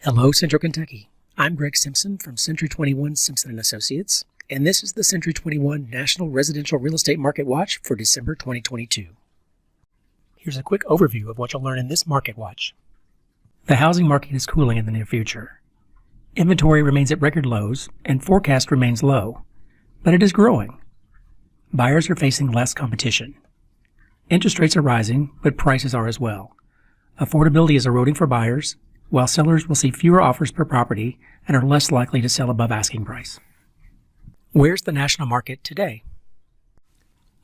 Hello, Central Kentucky. I'm Greg Simpson from Century 21 Simpson & Associates, and this is the Century 21 National Residential Real Estate Market Watch for December 2022. Here's a quick overview of what you'll learn in this Market Watch. The housing market is cooling in the near future. Inventory remains at record lows, and forecast remains low, but it is growing. Buyers are facing less competition. Interest rates are rising, but prices are as well. Affordability is eroding for buyers, while sellers will see fewer offers per property and are less likely to sell above asking price. Where's the national market today?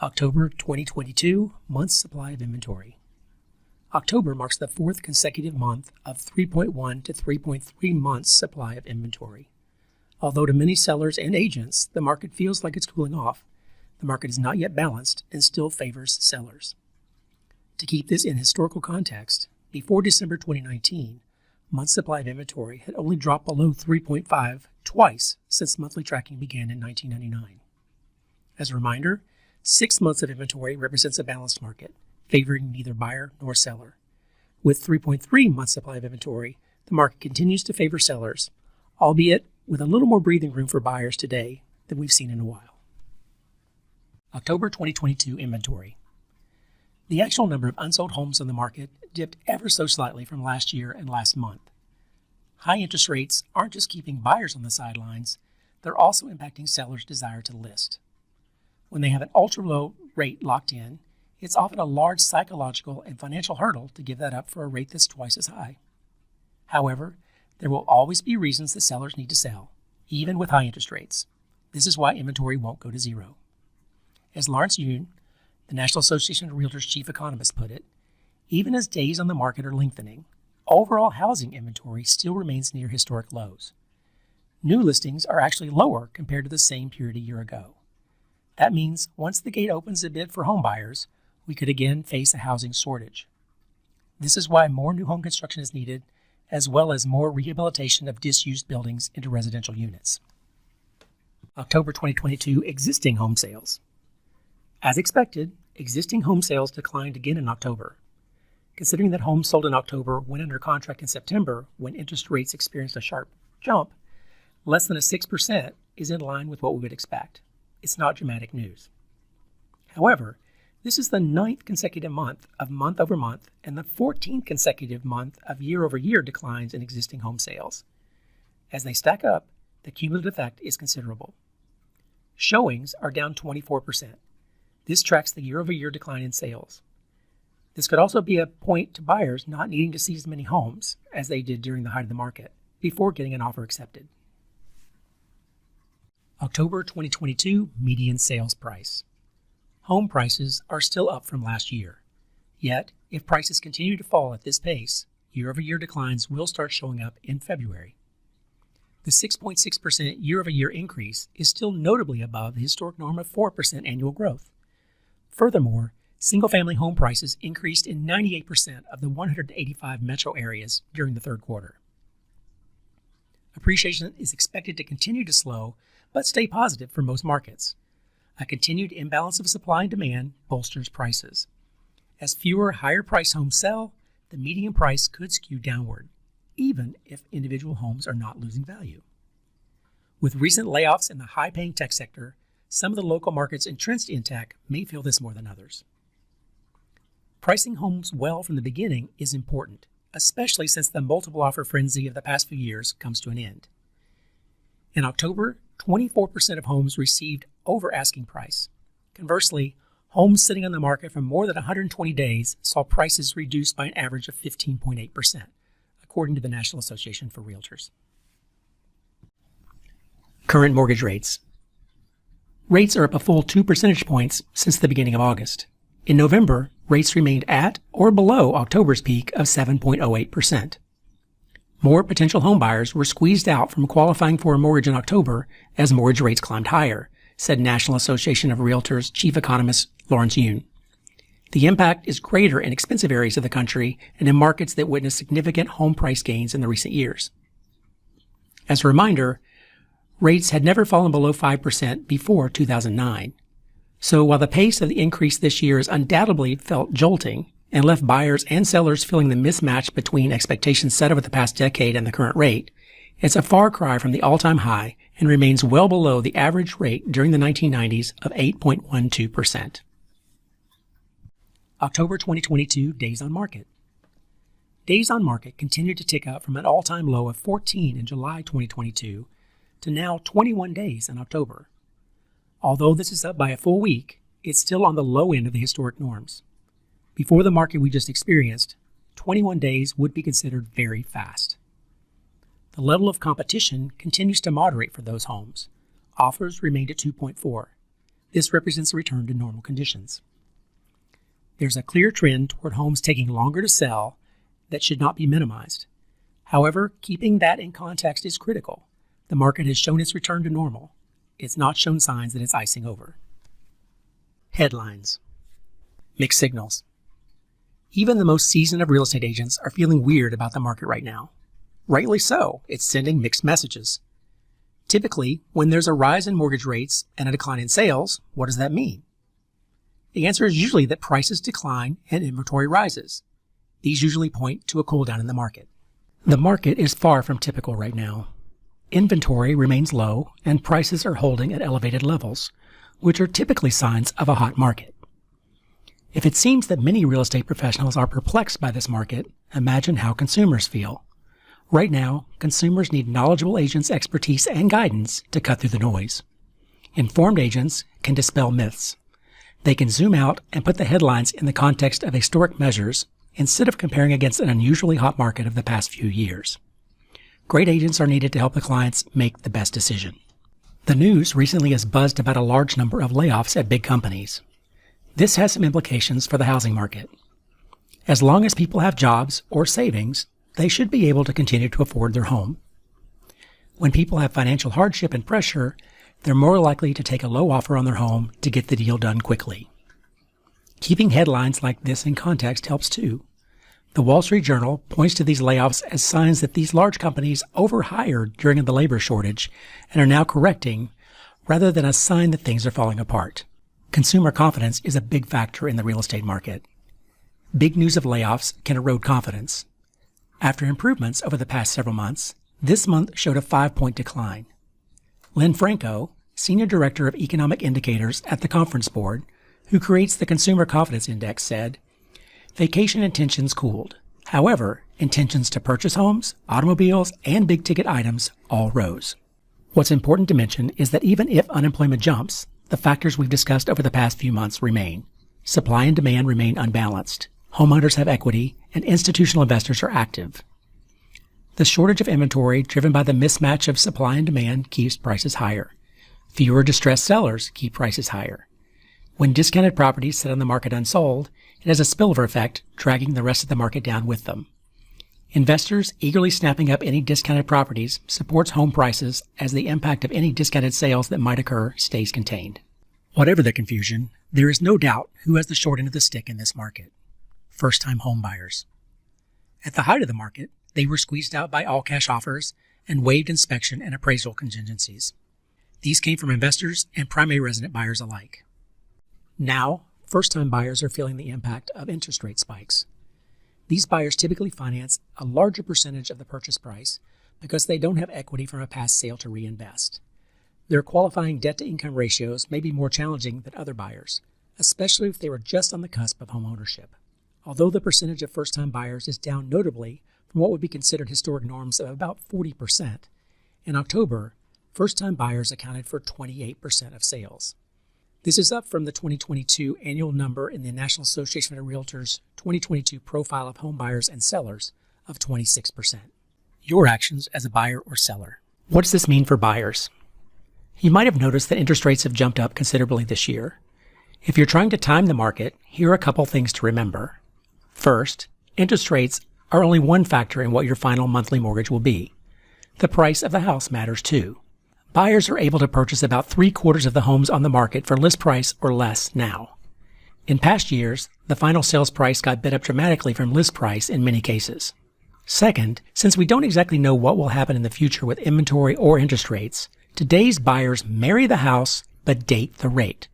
October 2022, month's supply of inventory. October marks the fourth consecutive month of 3.1 to 3.3 months supply of inventory. Although to many sellers and agents, the market feels like it's cooling off, the market is not yet balanced and still favors sellers. To keep this in historical context, before December 2019, month's supply of inventory had only dropped below 3.5 twice since monthly tracking began in 1999. As a reminder, 6 months of inventory represents a balanced market, favoring neither buyer nor seller. With 3.3 months supply of inventory, the market continues to favor sellers, albeit with a little more breathing room for buyers today than we've seen in a while. October 2022 inventory. The actual number of unsold homes on the market dipped ever so slightly from last year and last month. High interest rates aren't just keeping buyers on the sidelines, they're also impacting sellers' desire to list. When they have an ultra-low rate locked in, it's often a large psychological and financial hurdle to give that up for a rate that's twice as high. However, there will always be reasons that sellers need to sell, even with high interest rates. This is why inventory won't go to zero. As Lawrence Yun, the National Association of Realtors chief economist, put it, even as days on the market are lengthening, overall housing inventory still remains near historic lows. New listings are actually lower compared to the same period a year ago. That means once the gate opens a bit for home buyers, we could again face a housing shortage. This is why more new home construction is needed, as well as more rehabilitation of disused buildings into residential units. October 2022 existing home sales. As expected, existing home sales declined again in October. Considering that homes sold in October went under contract in September when interest rates experienced a sharp jump, less than 6% is in line with what we would expect. It's not dramatic news. However, this is the 9th consecutive month of month-over-month and the 14th consecutive month of year-over-year declines in existing home sales. As they stack up, the cumulative effect is considerable. Showings are down 24%. This tracks the year-over-year decline in sales. This could also be a point to buyers not needing to see as many homes as they did during the height of the market before getting an offer accepted. October 2022 median sales price. Home prices are still up from last year. Yet, if prices continue to fall at this pace, year-over-year declines will start showing up in February. The 6.6% year-over-year increase is still notably above the historic norm of 4% annual growth. Furthermore, single-family home prices increased in 98% of the 185 metro areas during the third quarter. Appreciation is expected to continue to slow, but stay positive for most markets. A continued imbalance of supply and demand bolsters prices. As fewer higher-priced homes sell, the median price could skew downward, even if individual homes are not losing value. With recent layoffs in the high-paying tech sector, some of the local markets entrenched in tech may feel this more than others. Pricing homes well from the beginning is important, especially since the multiple offer frenzy of the past few years comes to an end. In October, 24% of homes received over asking price. Conversely, homes sitting on the market for more than 120 days saw prices reduced by an average of 15.8%, according to the National Association for Realtors. Current mortgage rates. Rates are up a full 2 percentage points since the beginning of August. In November, rates remained at or below October's peak of 7.08%. More potential homebuyers were squeezed out from qualifying for a mortgage in October as mortgage rates climbed higher, said National Association of Realtors chief economist Lawrence Yun. The impact is greater in expensive areas of the country and in markets that witnessed significant home price gains in the recent years. As a reminder, rates had never fallen below 5% before 2009. So while the pace of the increase this year has undoubtedly felt jolting, and left buyers and sellers feeling the mismatch between expectations set over the past decade and the current rate, it's a far cry from the all-time high and remains well below the average rate during the 1990s of 8.12%. October 2022 days on market. Days on market continued to tick up from an all-time low of 14 in July 2022 to now 21 days in October. Although this is up by a full week, it's still on the low end of the historic norms. Before the market we just experienced, 21 days would be considered very fast. The level of competition continues to moderate for those homes. Offers remained at 2.4. This represents a return to normal conditions. There's a clear trend toward homes taking longer to sell that should not be minimized. However, keeping that in context is critical. The market has shown its return to normal. It's not shown signs that it's icing over. Headlines. Mixed signals. Even the most seasoned of real estate agents are feeling weird about the market right now. Rightly so, it's sending mixed messages. Typically, when there's a rise in mortgage rates and a decline in sales, what does that mean? The answer is usually that prices decline and inventory rises. These usually point to a cool down in the market. The market is far from typical right now. Inventory remains low and prices are holding at elevated levels, which are typically signs of a hot market. If it seems that many real estate professionals are perplexed by this market, imagine how consumers feel. Right now, consumers need knowledgeable agents' expertise and guidance to cut through the noise. Informed agents can dispel myths. They can zoom out and put the headlines in the context of historic measures instead of comparing against an unusually hot market of the past few years. Great agents are needed to help the clients make the best decision. The news recently has buzzed about a large number of layoffs at big companies. This has some implications for the housing market. As long as people have jobs or savings, they should be able to continue to afford their home. When people have financial hardship and pressure, they're more likely to take a low offer on their home to get the deal done quickly. Keeping headlines like this in context helps too. The Wall Street Journal points to these layoffs as signs that these large companies overhired during the labor shortage and are now correcting, rather than a sign that things are falling apart. Consumer confidence is a big factor in the real estate market. Big news of layoffs can erode confidence. After improvements over the past several months, this month showed a 5-point decline. Lynn Franco, Senior Director of Economic Indicators at the Conference Board, who creates the Consumer Confidence Index, said, "Vacation intentions cooled. However, intentions to purchase homes, automobiles, and big-ticket items all rose." What's important to mention is that even if unemployment jumps, the factors we've discussed over the past few months remain. Supply and demand remain unbalanced. Homeowners have equity, and institutional investors are active. The shortage of inventory driven by the mismatch of supply and demand keeps prices higher. Fewer distressed sellers keep prices higher. When discounted properties sit on the market unsold, it has a spillover effect, dragging the rest of the market down with them. Investors eagerly snapping up any discounted properties supports home prices as the impact of any discounted sales that might occur stays contained. Whatever the confusion, there is no doubt who has the short end of the stick in this market. First-time home buyers. At the height of the market, they were squeezed out by all-cash offers and waived inspection and appraisal contingencies. These came from investors and primary resident buyers alike. Now, first-time buyers are feeling the impact of interest rate spikes. These buyers typically finance a larger percentage of the purchase price because they don't have equity from a past sale to reinvest. Their qualifying debt-to-income ratios may be more challenging than other buyers, especially if they were just on the cusp of home ownership. Although the percentage of first-time buyers is down notably from what would be considered historic norms of about 40%, in October, first-time buyers accounted for 28% of sales. This is up from the 2022 annual number in the National Association of Realtors 2022 profile of home buyers and sellers of 26%. Your actions as a buyer or seller. What does this mean for buyers? You might have noticed that interest rates have jumped up considerably this year. If you're trying to time the market, here are a couple things to remember. First, interest rates are only one factor in what your final monthly mortgage will be. The price of the house matters too. Buyers are able to purchase about 3/4 of the homes on the market for list price or less now. In past years, the final sales price got bid up dramatically from list price in many cases. Second, since we don't exactly know what will happen in the future with inventory or interest rates, today's buyers marry the house but date the rate,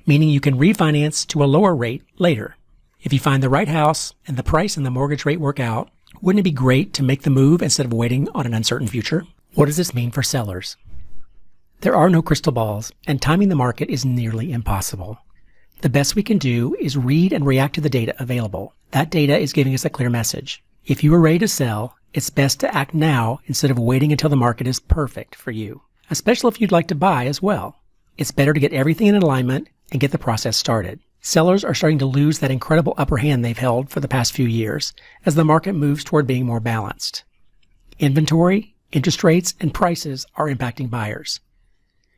meaning you can refinance to a lower rate later. If you find the right house and the price and the mortgage rate work out, wouldn't it be great to make the move instead of waiting on an uncertain future? What does this mean for sellers? There are no crystal balls, and timing the market is nearly impossible. The best we can do is read and react to the data available. That data is giving us a clear message. If you are ready to sell, it's best to act now instead of waiting until the market is perfect for you, especially if you'd like to buy as well. It's better to get everything in alignment and get the process started. Sellers are starting to lose that incredible upper hand they've held for the past few years as the market moves toward being more balanced. Inventory, interest rates, and prices are impacting buyers.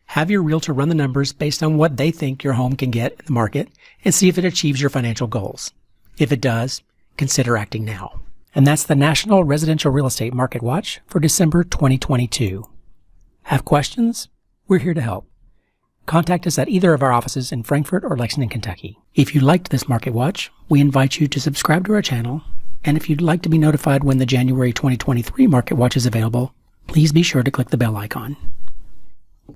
Have your realtor run the numbers based on what they think your home can get in the market and see if it achieves your financial goals. If it does, consider acting now. And that's the National Residential Real Estate Market Watch for December 2022. Have questions? We're here to help. Contact us at either of our offices in Frankfort or Lexington, Kentucky. If you liked this Market Watch, we invite you to subscribe to our channel. And if you'd like to be notified when the January 2023 Market Watch is available, please be sure to click the bell icon.